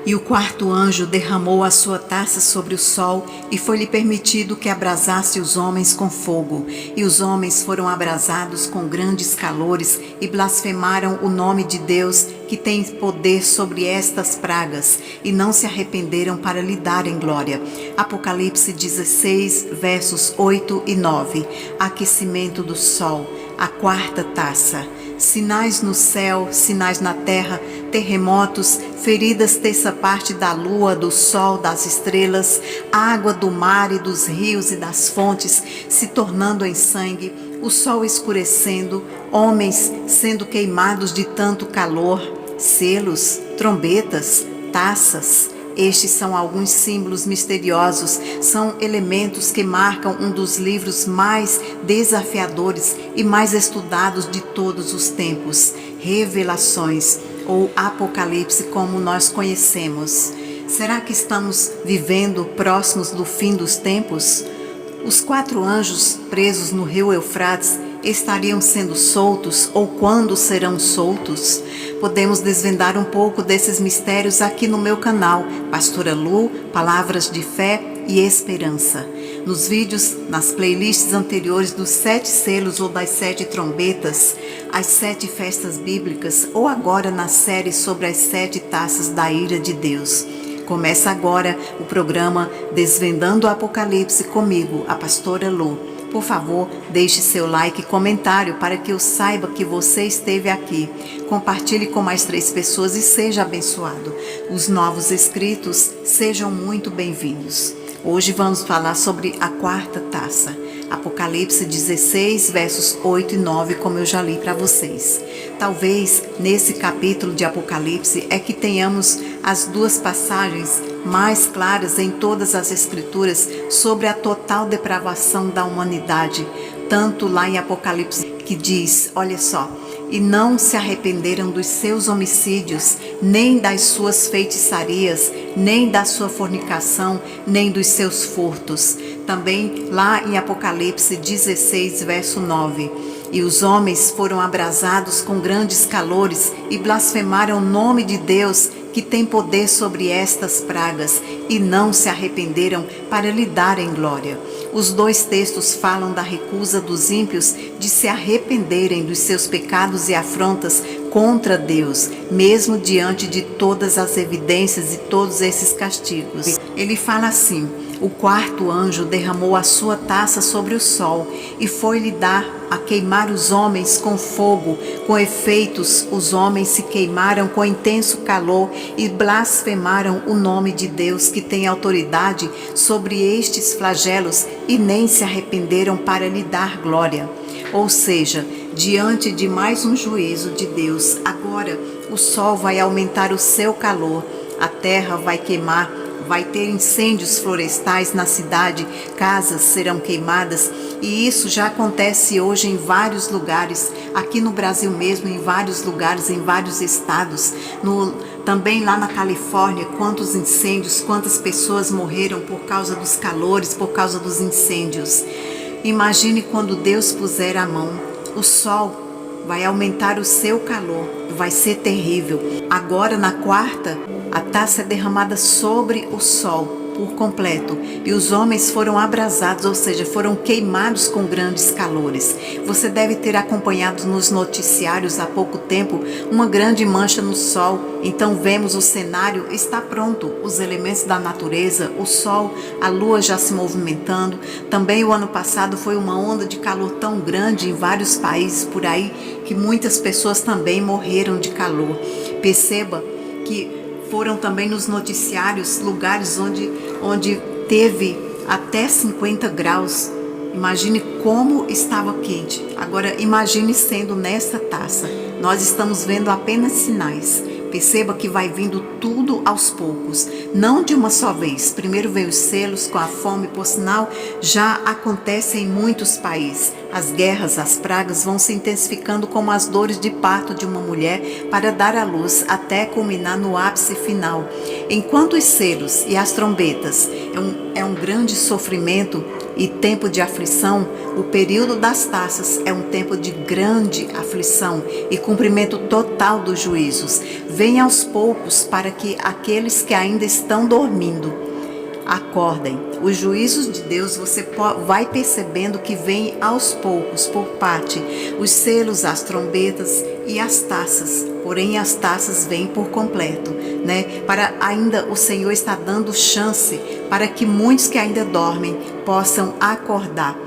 E o quarto anjo derramou a sua taça sobre o sol, e foi-lhe permitido que abrasasse os homens com fogo. E os homens foram abrasados com grandes calores, e blasfemaram o nome de Deus, que tem poder sobre estas pragas, e não se arrependeram para lhe darem glória. Apocalipse 16, versos 8 e 9. Aquecimento do sol, a quarta taça. Sinais no céu, sinais na terra, terremotos, feridas terça parte da lua, do sol, das estrelas, água do mar e dos rios e das fontes se tornando em sangue, o sol escurecendo, homens sendo queimados de tanto calor, selos, trombetas, taças. Estes são alguns símbolos misteriosos, são elementos que marcam um dos livros mais desafiadores e mais estudados de todos os tempos, Revelações ou Apocalipse como nós conhecemos. Será que estamos vivendo próximos do fim dos tempos? Os 4 anjos presos no rio Eufrates estariam sendo soltos ou quando serão soltos? Podemos desvendar um pouco desses mistérios aqui no meu canal, Pastora Lu, Palavras de Fé e Esperança. Nos vídeos, nas playlists anteriores dos 7 selos ou das 7 trombetas, as 7 festas bíblicas ou agora na série sobre as 7 taças da ira de Deus. Começa agora o programa Desvendando o Apocalipse comigo, a Pastora Lu. Por favor, deixe seu like e comentário para que eu saiba que você esteve aqui. Compartilhe com mais 3 pessoas e seja abençoado. Os novos inscritos, sejam muito bem-vindos. Hoje vamos falar sobre a quarta taça. Apocalipse 16, versos 8 e 9, como eu já li para vocês. Talvez nesse capítulo de Apocalipse é que tenhamos as 2 passagens mais claras em todas as escrituras sobre a total depravação da humanidade. Tanto lá em Apocalipse que diz, olha só, e não se arrependeram dos seus homicídios, nem das suas feitiçarias, nem da sua fornicação, nem dos seus furtos. Também lá em Apocalipse 16, verso 9. E os homens foram abrasados com grandes calores e blasfemaram o nome de Deus, que tem poder sobre estas pragas, e não se arrependeram para lhe darem glória. Os 2 textos falam da recusa dos ímpios de se arrependerem dos seus pecados e afrontas contra Deus, mesmo diante de todas as evidências e todos esses castigos. Ele fala assim: o quarto anjo derramou a sua taça sobre o sol e foi-lhe dar a queimar os homens com fogo. Com efeitos, os homens se queimaram com intenso calor e blasfemaram o nome de Deus, que tem autoridade sobre estes flagelos, e nem se arrependeram para lhe dar glória. Ou seja, diante de mais um juízo de Deus, agora o sol vai aumentar o seu calor, a terra vai queimar, vai ter incêndios florestais na cidade, casas serão queimadas, e isso já acontece hoje em vários lugares, aqui no Brasil mesmo, em vários lugares, em vários estados, também lá na Califórnia, quantos incêndios, quantas pessoas morreram por causa dos calores, por causa dos incêndios. Imagine quando Deus puser a mão, o sol vai aumentar o seu calor, vai ser terrível. Agora na quarta, a taça é derramada sobre o sol por completo, e os homens foram abrasados, ou seja, foram queimados com grandes calores. Você deve ter acompanhado nos noticiários há pouco tempo uma grande mancha no sol. Então vemos o cenário está pronto, os elementos da natureza, o sol, a lua já se movimentando. Também o ano passado foi uma onda de calor tão grande em vários países por aí que muitas pessoas também morreram de calor. Perceba que foram também nos noticiários lugares onde teve até 50 graus. Imagine como estava quente. Agora imagine sendo nessa taça. Nós estamos vendo apenas sinais. Perceba que vai vindo tudo aos poucos, não de uma só vez. Primeiro veio os selos com a fome, por sinal, já acontece em muitos países. As guerras, as pragas vão se intensificando como as dores de parto de uma mulher para dar à luz, até culminar no ápice final. Enquanto os selos e as trombetas é um grande sofrimento, e tempo de aflição, o período das taças é um tempo de grande aflição e cumprimento total dos juízos. Vem aos poucos para que aqueles que ainda estão dormindo acordem. Os juízos de Deus você vai percebendo que vem aos poucos, por parte, os selos, as trombetas e as taças. Porém, as taças vêm por completo, né? Para ainda o Senhor está dando chance para que muitos que ainda dormem possam acordar.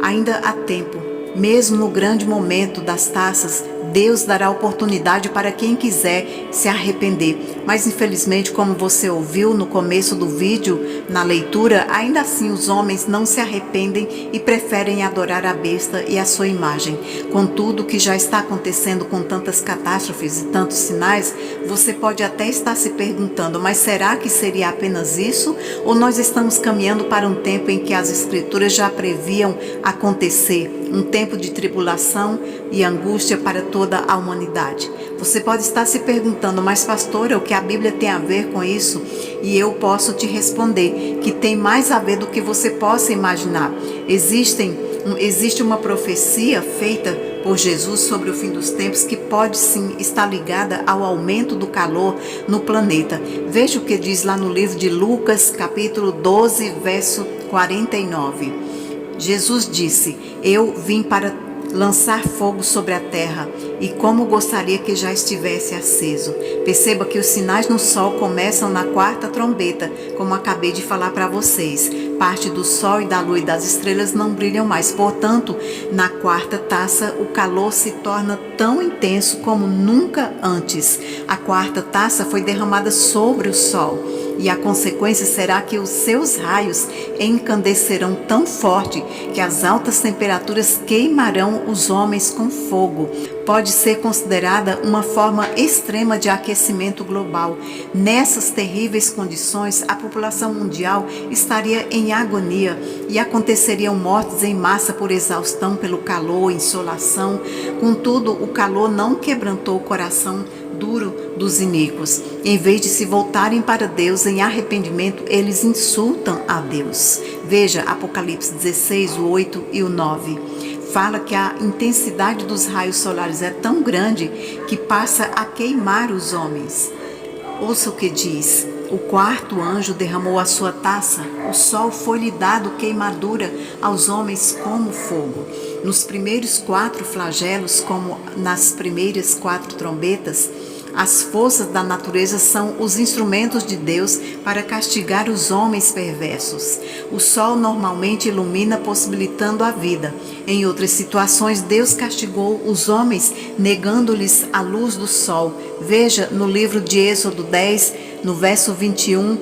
Ainda há tempo. Mesmo no grande momento das taças, Deus dará oportunidade para quem quiser se arrepender. Mas infelizmente, como você ouviu no começo do vídeo, na leitura, ainda assim os homens não se arrependem e preferem adorar a besta e a sua imagem. Com tudo que já está acontecendo, com tantas catástrofes e tantos sinais, você pode até estar se perguntando, mas será que seria apenas isso? Ou nós estamos caminhando para um tempo em que as escrituras já previam acontecer? Um tempo de tribulação e angústia para toda a humanidade. Você pode estar se perguntando, mas pastora, o que a Bíblia tem a ver com isso? E eu posso te responder que tem mais a ver do que você possa imaginar. Existe uma profecia feita por Jesus sobre o fim dos tempos que pode sim estar ligada ao aumento do calor no planeta. Veja o que diz lá no livro de Lucas, capítulo 12, verso 49. Jesus disse: eu vim para lançar fogo sobre a terra, e como gostaria que já estivesse aceso. Perceba que os sinais no sol começam na quarta trombeta, como acabei de falar para vocês. Parte do sol e da lua e das estrelas não brilham mais. Portanto, na quarta taça, o calor se torna tão intenso como nunca antes. A quarta taça foi derramada sobre o sol. E a consequência será que os seus raios encandecerão tão forte que as altas temperaturas queimarão os homens com fogo. Pode ser considerada uma forma extrema de aquecimento global. Nessas terríveis condições, a população mundial estaria em agonia e aconteceriam mortes em massa por exaustão pelo calor, insolação. Contudo, o calor não quebrantou o coração duro dos iníquos. Em vez de se voltarem para Deus em arrependimento, eles insultam a Deus. Veja Apocalipse 16, o 8 e o 9. Fala que a intensidade dos raios solares é tão grande que passa a queimar os homens. Ouça o que diz: o quarto anjo derramou a sua taça, o sol foi-lhe dado queimadura aos homens como fogo. Nos primeiros 4 flagelos, como nas primeiras 4 trombetas, as forças da natureza são os instrumentos de Deus para castigar os homens perversos. O sol normalmente ilumina, possibilitando a vida. Em outras situações, Deus castigou os homens, negando-lhes a luz do sol. Veja no livro de Êxodo 10, no verso 21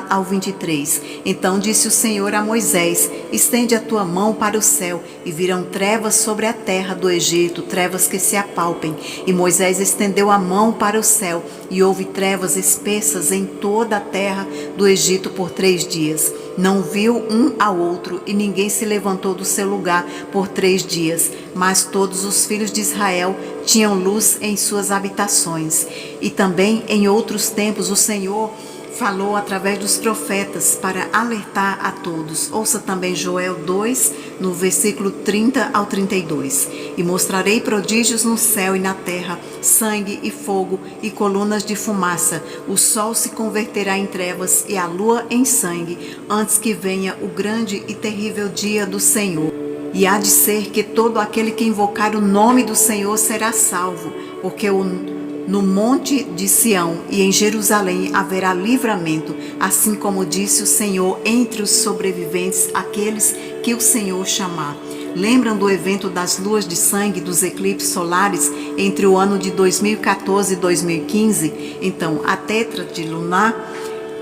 ao 23. Então disse o Senhor a Moisés: estende a tua mão para o céu, e virão trevas sobre a terra do Egito, trevas que se apalpem. E Moisés estendeu a mão para o céu, e houve trevas espessas em toda a terra do Egito por 3 dias. Não viu um ao outro, e ninguém se levantou do seu lugar por 3 dias. Mas todos os filhos de Israel tinham luz em suas habitações. E também em outros tempos o Senhor falou através dos profetas para alertar a todos. Ouça também Joel 2, no versículo 30 ao 32. E mostrarei prodígios no céu e na terra, sangue e fogo e colunas de fumaça. O sol se converterá em trevas e a lua em sangue, antes que venha o grande e terrível dia do Senhor. E há de ser que todo aquele que invocar o nome do Senhor será salvo, porque no monte de Sião e em Jerusalém haverá livramento, assim como disse o Senhor, entre os sobreviventes, aqueles que o Senhor chamar. Lembram do evento das luas de sangue, dos eclipses solares entre o ano de 2014 e 2015? Então, a tétrade lunar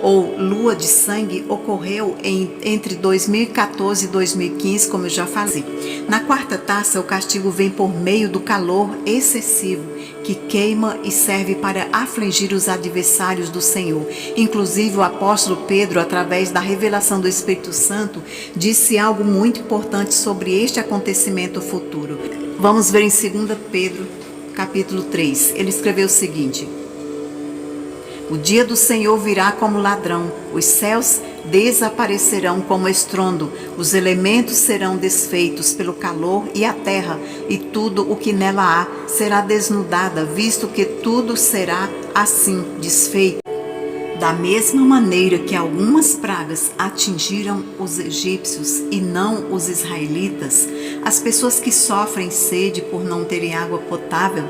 ou lua de sangue ocorreu entre 2014 e 2015, como eu já falei. Na quarta taça, o castigo vem por meio do calor excessivo, que queima e serve para afligir os adversários do Senhor. Inclusive, o apóstolo Pedro, através da revelação do Espírito Santo, disse algo muito importante sobre este acontecimento futuro. Vamos ver em 2 Pedro, capítulo 3. Ele escreveu o seguinte: o dia do Senhor virá como ladrão, os céus desaparecerão como estrondo, os elementos serão desfeitos pelo calor e a terra, e tudo o que nela há será desnudada, visto que tudo será assim desfeito. Da mesma maneira que algumas pragas atingiram os egípcios e não os israelitas, as pessoas que sofrem sede por não terem água potável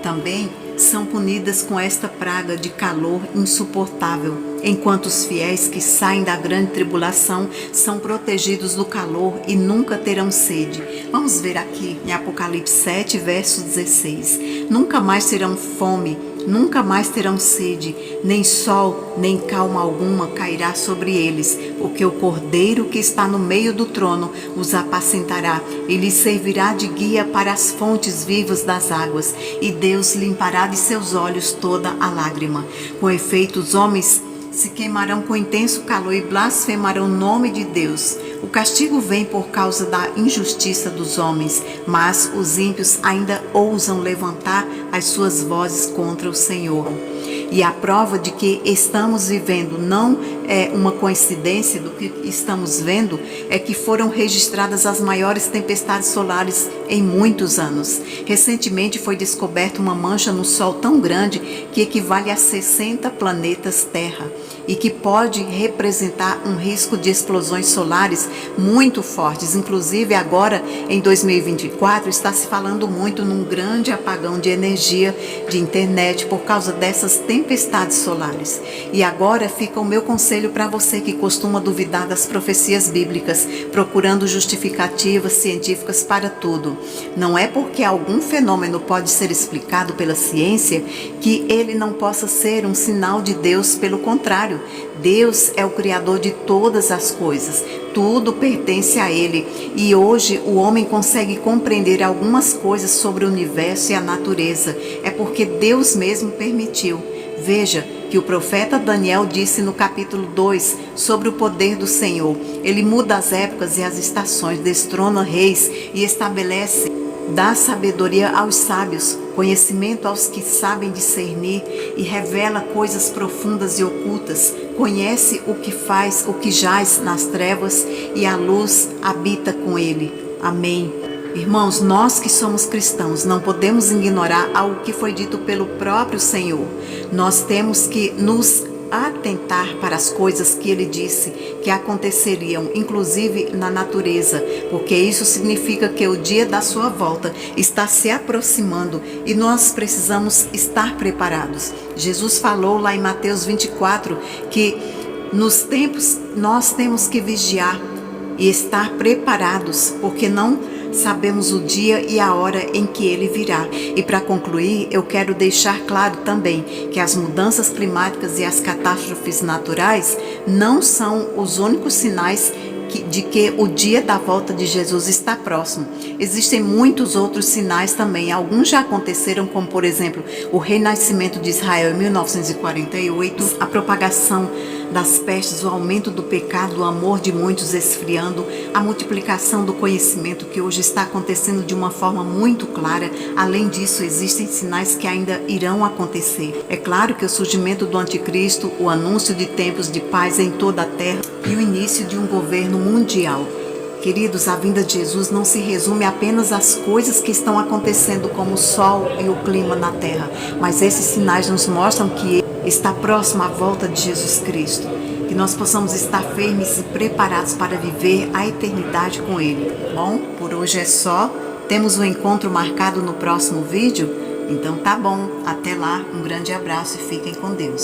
também são punidas com esta praga de calor insuportável, enquanto os fiéis que saem da grande tribulação são protegidos do calor e nunca terão sede. Vamos ver aqui em Apocalipse 7, verso 16. Nunca mais terão fome, nunca mais terão sede, nem sol, nem calma alguma cairá sobre eles, porque o Cordeiro que está no meio do trono os apacentará e lhes servirá de guia para as fontes vivas das águas, e Deus limpará de seus olhos toda a lágrima. Com efeito, os homens se queimarão com intenso calor e blasfemarão o nome de Deus. O castigo vem por causa da injustiça dos homens, mas os ímpios ainda ousam levantar as suas vozes contra o Senhor. E a prova de que estamos vivendo não é uma coincidência do que estamos vendo, é que foram registradas as maiores tempestades solares em muitos anos. Recentemente foi descoberta uma mancha no Sol tão grande que equivale a 60 planetas Terra e que pode representar um risco de explosões solares muito fortes. Inclusive agora em 2024 está se falando muito num grande apagão de energia, de internet por causa dessas tempestades solares. E agora fica o meu conselho para você que costuma duvidar das profecias bíblicas, procurando justificativas científicas para tudo. Não é porque algum fenômeno pode ser explicado pela ciência que ele não possa ser um sinal de Deus. Pelo contrário, Deus é o Criador de todas as coisas. Tudo pertence a Ele, e hoje o homem consegue compreender algumas coisas sobre o universo e a natureza. É porque Deus mesmo permitiu. Veja que o profeta Daniel disse no capítulo 2 sobre o poder do Senhor. Ele muda as épocas e as estações, destrona reis e estabelece, dá sabedoria aos sábios, conhecimento aos que sabem discernir, e revela coisas profundas e ocultas. Conhece o que faz, o que jaz nas trevas, e a luz habita com ele. Amém. Irmãos, nós que somos cristãos não podemos ignorar algo que foi dito pelo próprio Senhor. Nós temos que nos atentar para as coisas que ele disse que aconteceriam, inclusive na natureza, porque isso significa que o dia da sua volta está se aproximando e nós precisamos estar preparados. Jesus falou lá em Mateus 24 que nos tempos nós temos que vigiar e estar preparados, porque não sabemos o dia e a hora em que ele virá. E para concluir, eu quero deixar claro também que as mudanças climáticas e as catástrofes naturais não são os únicos sinais de que o dia da volta de Jesus está próximo. Existem muitos outros sinais também. Alguns já aconteceram, como por exemplo, o renascimento de Israel em 1948, a propagação das pestes, o aumento do pecado, o amor de muitos esfriando, a multiplicação do conhecimento que hoje está acontecendo de uma forma muito clara. Além disso, existem sinais que ainda irão acontecer. É claro que o surgimento do anticristo, o anúncio de tempos de paz em toda a terra e o início de um governo mundial. Queridos, a vinda de Jesus não se resume apenas às coisas que estão acontecendo, como o sol e o clima na terra, mas esses sinais nos mostram que está próximo à volta de Jesus Cristo. Que nós possamos estar firmes e preparados para viver a eternidade com Ele. Bom, por hoje é só. Temos um encontro marcado no próximo vídeo? Então tá bom. Até lá, um grande abraço e fiquem com Deus.